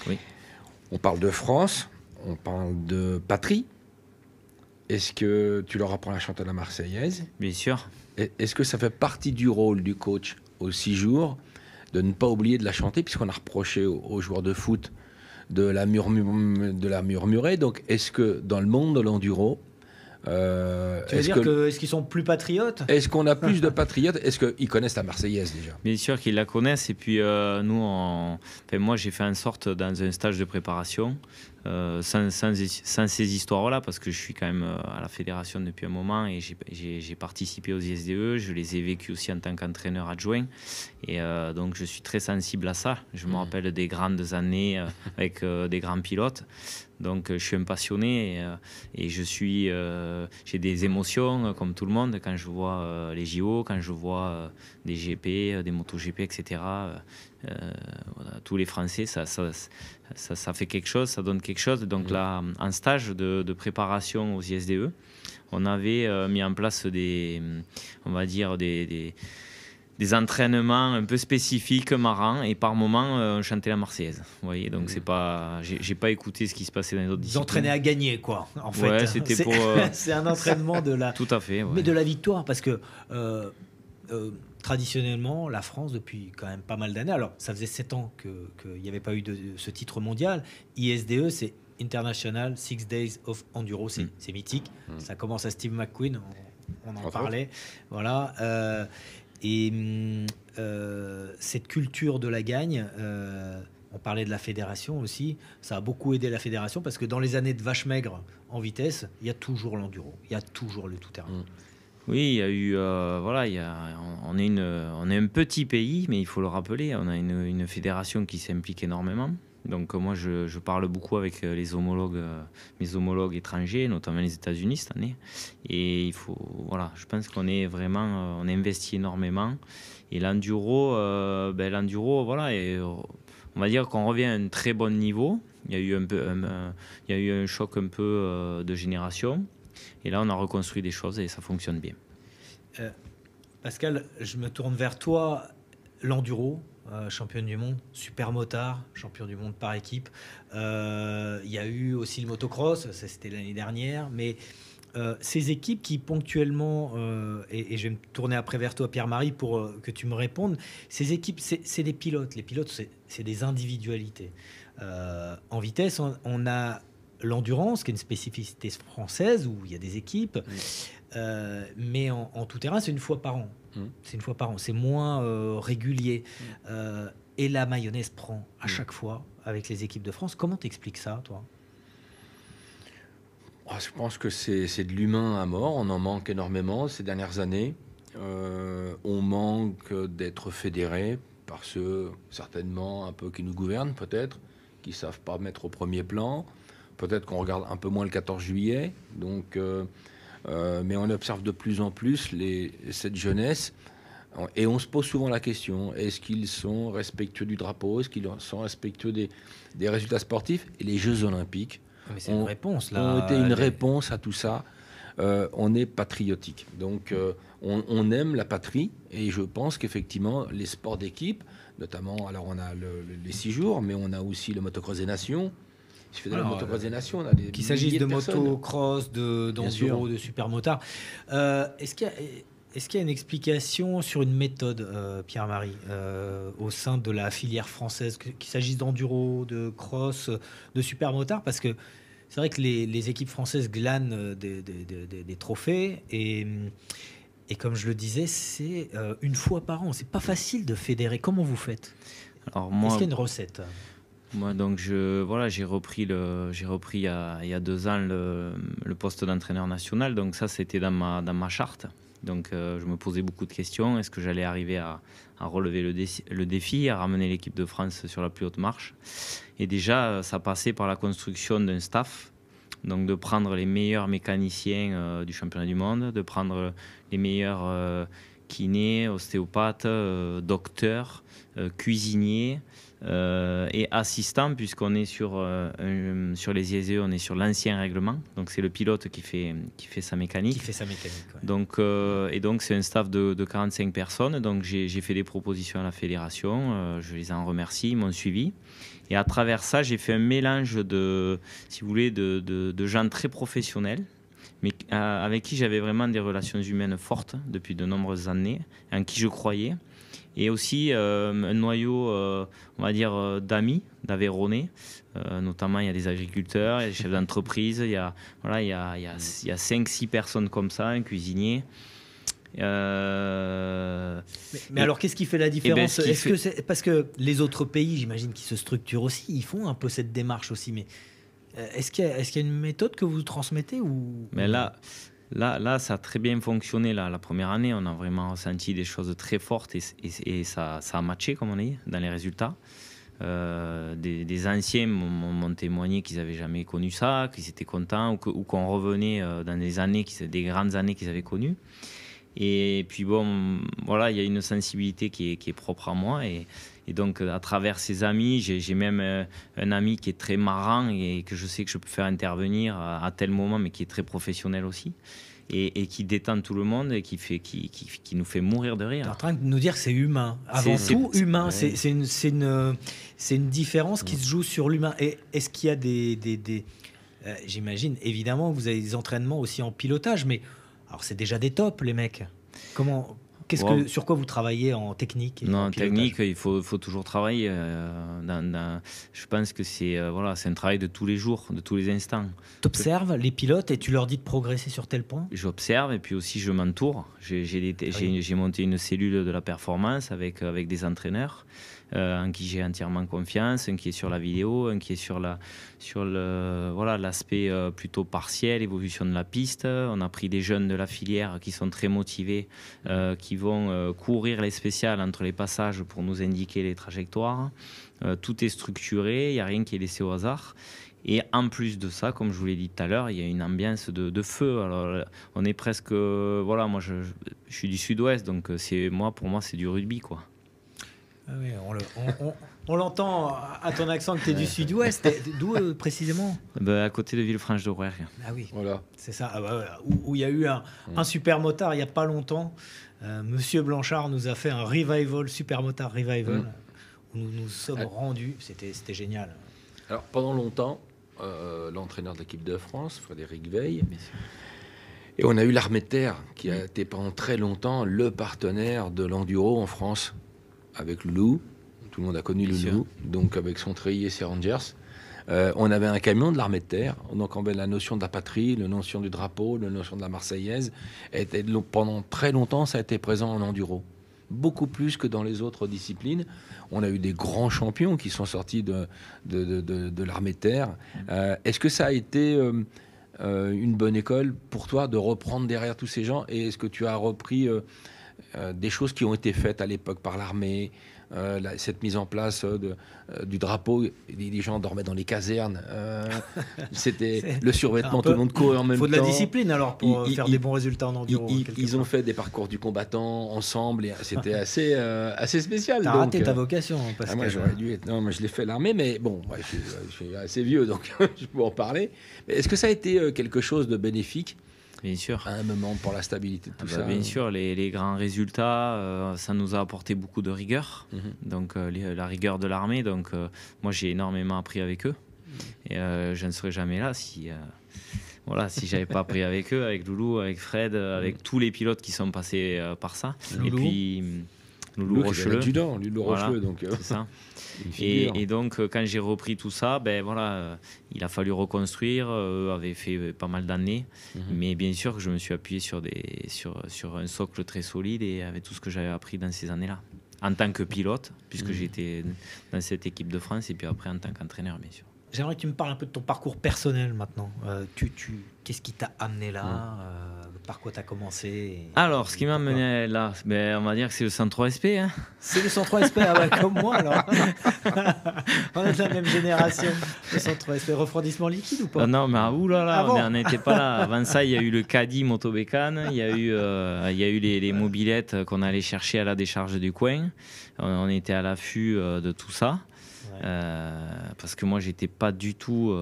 Oui. On parle de France, on parle de patrie. Est-ce que tu leur apprends la chanter la Marseillaise? Bien sûr. Est-ce que ça fait partie du rôle du coach aux 6 jours de ne pas oublier de la chanter, puisqu'on a reproché aux joueurs de foot de la murmurer? Donc, est-ce que dans le monde de l'enduro, est-ce qu'ils sont plus patriotes? Est-ce qu'on a plus de patriotes? Est-ce qu'ils connaissent la Marseillaise déjà? Bien sûr qu'ils la connaissent. Et puis moi, j'ai fait en sorte, dans un stage de préparation, sans ces histoires-là, parce que je suis quand même à la fédération depuis un moment et j'ai participé aux ISDE, je les ai vécus aussi en tant qu'entraîneur adjoint. Et donc, je suis très sensible à ça. Je me rappelle des grandes années avec des grands pilotes. Donc, je suis un passionné et j'ai des émotions comme tout le monde quand je vois les JO, quand je vois des GP, des MotoGP, etc. Voilà, tous les Français, ça fait quelque chose, ça donne quelque chose. Donc là, en stage de préparation aux ISDE, on avait mis en place on va dire des entraînements un peu spécifiques, marrants, et par moment, on chantait la Marseillaise. Vous voyez, donc c'est pas, j'ai pas écouté ce qui se passait dans les autres disciplines. Vous entraînez à gagner, quoi. En fait, ouais, c'était pour. C'est un entraînement de la. Tout à fait. Ouais. Mais de la victoire, parce que traditionnellement, la France, depuis quand même pas mal d'années, alors ça faisait 7 ans qu'il n'y avait pas eu ce titre mondial. ISDE, c'est International 6 Days of Enduro, c'est mythique. Ça commence à Steve McQueen, on en parlait. Voilà. Cette culture de la gagne, on parlait de la fédération aussi, ça a beaucoup aidé la fédération parce que dans les années de vache maigre en vitesse, il y a toujours l'enduro, il y a toujours le tout-terrain. Oui, il y a eu, on est un petit pays, mais il faut le rappeler, on a une fédération qui s'implique énormément. Donc moi, je parle beaucoup avec mes homologues étrangers, notamment les États-Unis cette année. Et je pense qu'on est vraiment, on investit énormément. Et l'enduro, voilà, et on va dire qu'on revient à un très bon niveau. Il y a eu un choc un peu de génération. Et là, on a reconstruit des choses et ça fonctionne bien. Pascal, je me tourne vers toi. L'enduro, championne du monde, supermotard, champion du monde par équipe. Il y a eu aussi le motocross, ça c'était l'année dernière. Mais ces équipes qui ponctuellement, et je vais me tourner après vers toi Pierre-Marie pour que tu me répondes, ces équipes, c'est des pilotes. Les pilotes, c'est des individualités. En vitesse, on a l'endurance, qui est une spécificité française, où il y a des équipes. Mais en tout terrain, c'est une fois par an. C'est une fois par an. C'est moins régulier. Et la mayonnaise prend à chaque fois avec les équipes de France. Comment t'expliques ça, toi ? Je pense que c'est de l'humain à mort. On en manque énormément ces dernières années. On manque d'être fédérés par ceux, certainement, un peu qui nous gouvernent, peut-être, qui ne savent pas mettre au premier plan. Peut-être qu'on regarde un peu moins le 14 juillet. Donc, mais on observe de plus en plus cette jeunesse. Et on se pose souvent la question, est-ce qu'ils sont respectueux du drapeau? Est-ce qu'ils sont respectueux des résultats sportifs? Et les Jeux Olympiques une réponse, là, ont été une réponse à tout ça. On est patriotique. Donc, on aime la patrie. Et je pense qu'effectivement, les sports d'équipe, notamment, alors on a les 6 jours, mais on a aussi le motocross des nations. Il fait de la motocross des nations. On a qu'il s'agisse de motocross, d'enduro, de supermotard. Est-ce qu'il y a une explication sur une méthode, Pierre-Marie, au sein de la filière française, qu'il s'agisse d'enduro, de cross, de supermotard? Parce que c'est vrai que les équipes françaises glanent des trophées et comme je le disais, c'est une fois par an. C'est pas facile de fédérer. Comment vous faites? Alors moi, est-ce qu'il y a une recette? Moi, donc, j'ai repris il y a 2 ans le poste d'entraîneur national. Donc ça, c'était dans ma charte. Donc je me posais beaucoup de questions. Est-ce que j'allais arriver à relever le défi, à ramener l'équipe de France sur la plus haute marche? Et déjà, ça passait par la construction d'un staff. Donc de prendre les meilleurs mécaniciens du championnat du monde, de prendre les meilleurs kinés, ostéopathes, docteurs, cuisiniers, et assistant, puisqu'on est sur les ISE, on est sur l'ancien règlement. Donc c'est le pilote qui fait sa mécanique. Ouais. Donc, et donc c'est un staff de 45 personnes. Donc j'ai fait des propositions à la fédération. Je les en remercie, ils m'ont suivi. Et à travers ça, j'ai fait un mélange de gens très professionnels, mais avec qui j'avais vraiment des relations humaines fortes depuis de nombreuses années, en qui je croyais. Et aussi un noyau, on va dire, d'amis, d'Aveyronais. Notamment, il y a des agriculteurs, il y a des chefs d'entreprise, il y a 5-6 personnes comme ça, un cuisinier. Mais alors, qu'est-ce qui fait la différence? Parce que les autres pays, j'imagine qu'ils se structurent aussi, ils font un peu cette démarche aussi, mais Est-ce qu'il y a une méthode que vous transmettez ou... Mais là, ça a très bien fonctionné. La première année, on a vraiment ressenti des choses très fortes et ça a matché, comme on dit, dans les résultats. Des anciens m'ont témoigné qu'ils n'avaient jamais connu ça, qu'ils étaient contents ou qu'on revenait dans des grandes années qu'ils avaient connues. Et puis bon, voilà, il y a une sensibilité qui est propre à moi et donc à travers ces amis, j'ai même un ami qui est très marrant et que je sais que je peux faire intervenir à tel moment, mais qui est très professionnel aussi et qui détend tout le monde et qui nous fait mourir de rire. Tu es en train de nous dire que c'est humain. Avant tout, humain. Ouais. C'est une différence qui se joue sur l'humain. Et est-ce qu'il y a j'imagine, évidemment, vous avez des entraînements aussi en pilotage, mais alors c'est déjà des tops, les mecs. Sur quoi vous travaillez en technique en technique, il faut toujours travailler. Je pense que c'est un travail de tous les jours, de tous les instants. Tu observes les pilotes et tu leur dis de progresser sur tel point? J'observe et puis aussi je m'entoure. J'ai monté une cellule de la performance avec des entraîneurs en qui j'ai entièrement confiance, un qui est sur la vidéo, un qui est sur l'aspect plutôt partiel, évolution de la piste. On a pris des jeunes de la filière qui sont très motivés, qui vont courir les spéciales entre les passages pour nous indiquer les trajectoires. Tout est structuré, il n'y a rien qui est laissé au hasard. Et en plus de ça, comme je vous l'ai dit tout à l'heure, il y a une ambiance de feu. Alors, on est presque... moi je suis du sud-ouest, donc pour moi c'est du rugby, quoi. Ah oui, on l'entend à ton accent que tu es du sud-ouest. D'où précisément? À côté de Villefranche-de-Rouergue. Ah oui, voilà. C'est ça. Où il y a eu un super motard il n'y a pas longtemps. Monsieur Blanchard nous a fait un revival, super motard revival, où nous sommes rendus. C'était génial. Alors pendant longtemps, l'entraîneur de l'équipe de France, Frédéric Veil, et on a eu l'Armée de Terre, qui a été pendant très longtemps le partenaire de l'enduro en France. Avec Loulou, tout le monde a connu Loulou, donc avec son treillis et ses Rangers. On avait un camion de l'Armée de Terre, donc on avait la notion de la patrie, la notion du drapeau, la notion de la Marseillaise. Pendant très longtemps, ça a été présent en enduro. Beaucoup plus que dans les autres disciplines. On a eu des grands champions qui sont sortis de l'Armée de Terre. Est-ce que ça a été une bonne école pour toi de reprendre derrière tous ces gens? Et est-ce que tu as repris... des choses qui ont été faites à l'époque par l'armée, cette mise en place du drapeau, les gens dormaient dans les casernes, c'était le survêtement, tout le monde courait en même temps. Il faut de la discipline alors pour faire des bons résultats en enduro. Ils ont fait des parcours du combattant ensemble, et c'était assez spécial. T'as raté ta vocation, Pascal. Moi j'aurais dû être... Non, moi je l'ai fait l'armée, mais bon, je suis assez vieux, donc je peux en parler. Mais est-ce que ça a été quelque chose de bénéfique? Bien sûr. À un moment pour la stabilité de tout ça. Bien sûr, les grands résultats, ça nous a apporté beaucoup de rigueur. Donc la rigueur de l'armée. Donc moi j'ai énormément appris avec eux. Et je ne serais jamais là si j'avais pas appris avec eux, avec Loulou, avec Fred, avec tous les pilotes qui sont passés par ça. Loulou. Et puis Loulou Rocheleux. Loulou Rocheleux, donc. C'est ça. Et donc, quand j'ai repris tout ça, il a fallu reconstruire. Eux avaient fait pas mal d'années. Mais bien sûr que je me suis appuyé sur un socle très solide et avec tout ce que j'avais appris dans ces années-là. En tant que pilote, puisque j'étais dans cette équipe de France, et puis après en tant qu'entraîneur, bien sûr. J'aimerais que tu me parles un peu de ton parcours personnel maintenant. Qu'est-ce qui t'a amené là Par quoi tu as commencé Alors, ce qui m'a amené là, on va dire que c'est le 103 SP. Hein. C'est le 103 SP, comme moi alors. On est de la même génération. Le 103 SP, refroidissement liquide ou pas? Non, mais on n'était pas là. Avant ça, il y a eu le caddie motobécane, il y a eu les mobilettes qu'on allait chercher à la décharge du coin. On était à l'affût de tout ça. Parce que moi j'étais pas du tout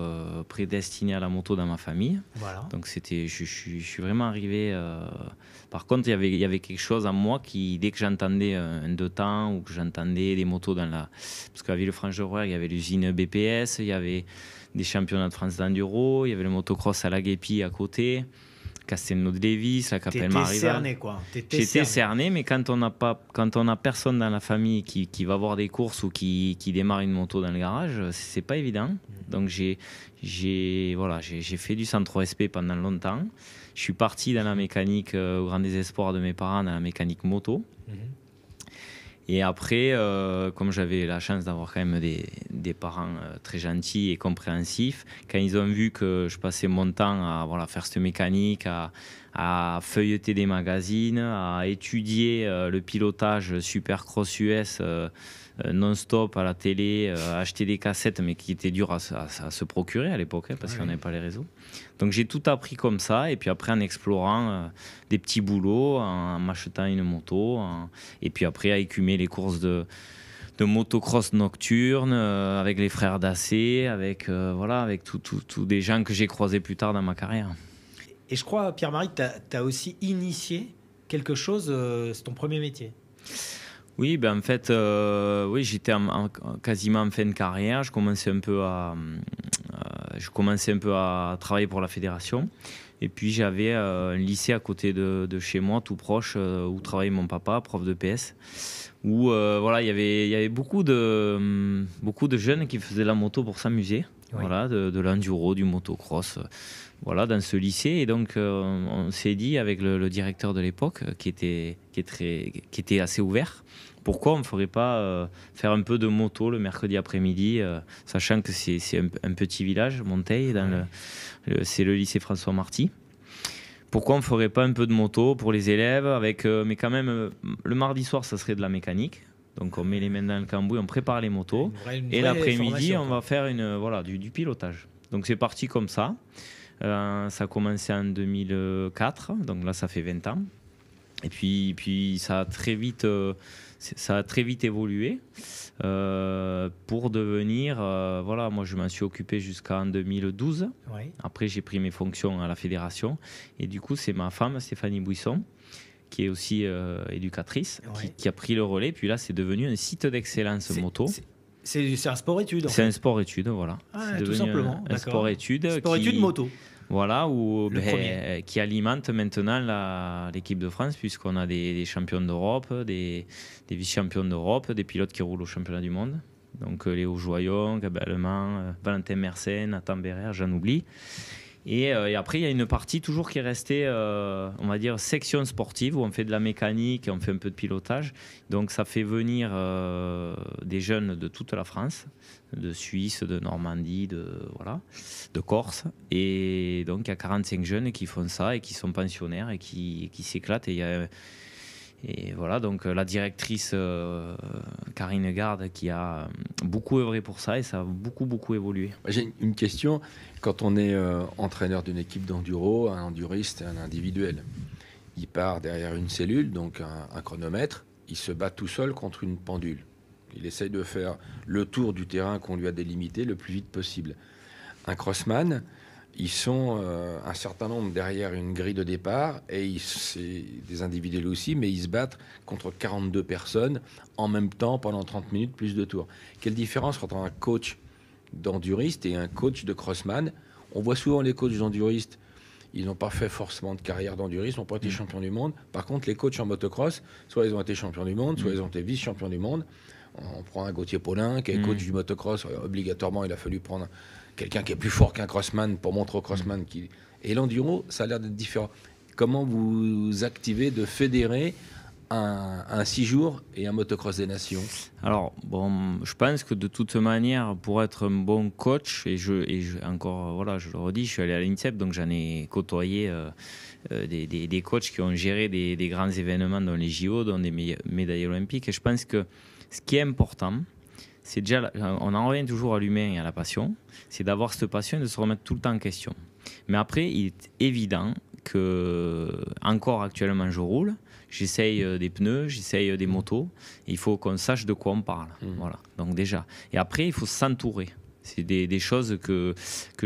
prédestiné à la moto dans ma famille. Voilà. Donc je suis vraiment arrivé. Par contre, il y avait quelque chose en moi qui, dès que j'entendais un deux temps ou que j'entendais des motos parce qu'à Villefranche-de-Rouergue, il y avait l'usine BPS, il y avait des championnats de France d'enduro, il y avait le motocross à la Guépi à côté. Castelnau-de-Lévis, la Capelle-Marival. T'étais cerné, quoi. J'étais cerné, mais quand on a personne dans la famille qui va voir des courses ou qui démarre une moto dans le garage, c'est pas évident. Donc j'ai fait du 103 SP pendant longtemps. Je suis parti dans la mécanique au grand désespoir de mes parents, dans la mécanique moto. Et après, comme j'avais la chance d'avoir quand même des parents très gentils et compréhensifs, quand ils ont vu que je passais mon temps à faire cette mécanique, à feuilleter des magazines, à étudier le pilotage Supercross US non-stop à la télé, acheter des cassettes, mais qui étaient dures à se procurer à l'époque, parce qu'on n'avait pas les réseaux. Donc j'ai tout appris comme ça, et puis après en explorant des petits boulots, en m'achetant une moto, et puis après à écumer les courses de motocross nocturne avec les frères Dassé, avec tous des gens que j'ai croisés plus tard dans ma carrière. Et je crois, Pierre-Marie, que tu as aussi initié quelque chose, c'est ton premier métier. Oui, en fait, j'étais quasiment en fin de carrière. Je commençais un peu à travailler pour la fédération. Et puis j'avais un lycée à côté de chez moi, tout proche, où travaillait mon papa, prof de PS. Où il y avait beaucoup de jeunes qui faisaient la moto pour s'amuser. Oui. De l'enduro, du motocross. Dans ce lycée. Et donc on s'est dit avec le directeur de l'époque, qui était assez ouvert, pourquoi on ne ferait pas faire un peu de moto le mercredi après-midi, sachant que c'est un petit village, Monteil, c'est le lycée François Marty. Pourquoi on ne ferait pas un peu de moto pour les élèves, mais quand même, le mardi soir, ça serait de la mécanique. Donc on met les mains dans le cambouis, on prépare les motos. Et l'après-midi, on va faire du pilotage. Donc c'est parti comme ça. Ça a commencé en 2004, donc là ça fait 20 ans. Et puis ça a très vite évolué pour devenir... moi je m'en suis occupé jusqu'en 2012. Oui. Après j'ai pris mes fonctions à la fédération. Et du coup c'est ma femme, Stéphanie Buisson, qui est aussi éducatrice, qui a pris le relais. Puis là c'est devenu un site d'excellence moto. C'est un sport-études. C'est un sport-études, voilà. Ah, tout simplement. Un sport-études. Sport-études moto. Voilà, qui alimente maintenant l'équipe de France, puisqu'on a des champions d'Europe, des vice-champions d'Europe, des pilotes qui roulent au championnat du monde. Donc Léo Joyon, Gabin Allemand, Valentin Mersenne, Nathan Bérère, j'en oublie. Et après, il y a une partie toujours qui est restée, on va dire, section sportive, où on fait de la mécanique et on fait un peu de pilotage. Donc ça fait venir des jeunes de toute la France, de Suisse, de Normandie, de Corse. Et donc il y a 45 jeunes qui font ça et qui sont pensionnaires et qui s'éclatent. Et voilà, donc la directrice Karine Garde qui a beaucoup œuvré pour ça, et ça a beaucoup évolué. J'ai une question. Quand on est entraîneur d'une équipe d'enduro, un enduriste, un individuel, il part derrière une cellule, donc un chronomètre, il se bat tout seul contre une pendule. Il essaye de faire le tour du terrain qu'on lui a délimité le plus vite possible. Un crossman, ils sont un certain nombre derrière une grille de départ, et c'est des individuels aussi, mais ils se battent contre 42 personnes en même temps pendant 30 minutes plus de tours. Quelle différence entre un coach d'enduriste et un coach de crossman? On voit souvent les coachs d'enduristes, ils n'ont pas fait forcément de carrière d'enduriste, ils n'ont pas été champions du monde. Par contre, les coachs en motocross, soit ils ont été champions du monde, soit ils ont été vice-champions du monde. On prend un Gauthier Paulin qui est coach du motocross, obligatoirement il a fallu prendre quelqu'un qui est plus fort qu'un crossman pour montrer au crossman qu'il... Et l'enduro, ça a l'air d'être différent. Comment vous activez de fédérer un 6 jours et un motocross des nations? Alors, je pense que de toute manière, pour être un bon coach, et je le redis, je suis allé à l'INSEP, donc j'en ai côtoyé des coachs qui ont géré des grands événements dans les JO, dans des médailles olympiques. Et je pense que ce qui est important, c'est déjà, on en revient toujours à l'humain et à la passion, c'est d'avoir cette passion et de se remettre tout le temps en question. Mais après, il est évident que, encore actuellement, je roule, j'essaye des pneus, j'essaye des motos, et il faut qu'on sache de quoi on parle. Voilà. Donc déjà. Et après, il faut s'entourer. C'est des choses que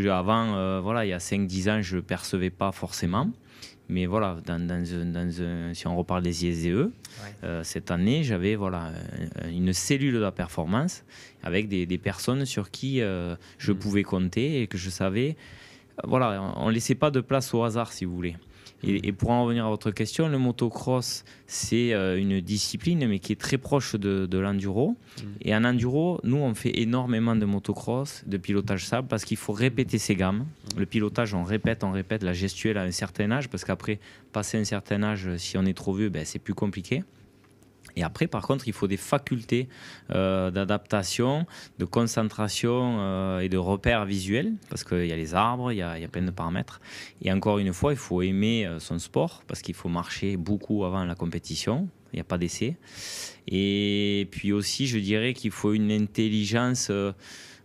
avant, il y a 5-10 ans, je ne percevais pas forcément. Mais voilà, si on reparle des ISDE, cette année, j'avais une cellule de la performance avec des personnes sur qui je pouvais compter et que je savais. On ne laissait pas de place au hasard, si vous voulez. Et pour en revenir à votre question, le motocross, c'est une discipline, mais qui est très proche de l'enduro. Et en enduro, nous, on fait énormément de motocross, de pilotage sable, parce qu'il faut répéter ses gammes. Le pilotage, on répète, la gestuelle à un certain âge, parce qu'après, passer un certain âge, si on est trop vieux, c'est plus compliqué. Et après, par contre, il faut des facultés d'adaptation, de concentration et de repères visuels, parce qu'il y a les arbres, il y a plein de paramètres. Et encore une fois, il faut aimer son sport, parce qu'il faut marcher beaucoup avant la compétition. Il n'y a pas d'essai. Et puis aussi, je dirais qu'il faut une intelligence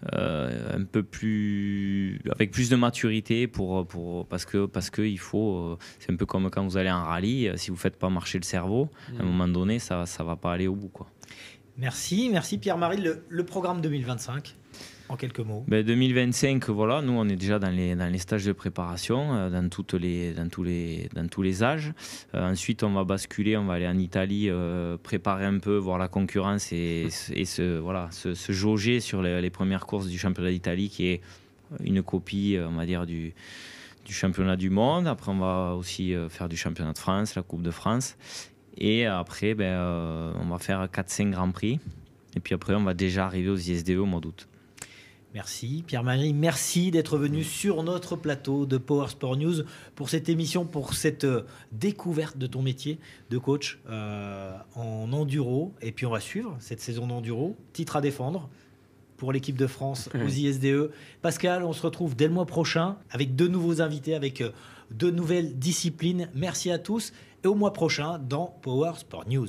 un peu plus, avec plus de maturité parce que il faut, c'est un peu comme quand vous allez en rallye, si vous ne faites pas marcher le cerveau, à un moment donné, ça ne va pas aller au bout, quoi. Merci Pierre-Marie. Le programme 2025, en quelques mots. 2025, voilà, nous on est déjà dans les stages de préparation, dans tous les âges. Ensuite, on va basculer, on va aller en Italie, préparer un peu, voir la concurrence et se jauger sur les premières courses du championnat d'Italie, qui est une copie, on va dire, du championnat du monde. Après, on va aussi faire du championnat de France, la Coupe de France. Et après, on va faire 4-5 Grands Prix. Et puis après, on va déjà arriver aux ISDE au mois d'août. Merci Pierre-Marie, merci d'être venu sur notre plateau de Power Sport News pour cette émission, pour cette découverte de ton métier de coach en enduro. Et puis on va suivre cette saison d'enduro, titre à défendre pour l'équipe de France aux ISDE. Pascal, on se retrouve dès le mois prochain avec de nouveaux invités, avec de nouvelles disciplines. Merci à tous et au mois prochain dans Power Sport News.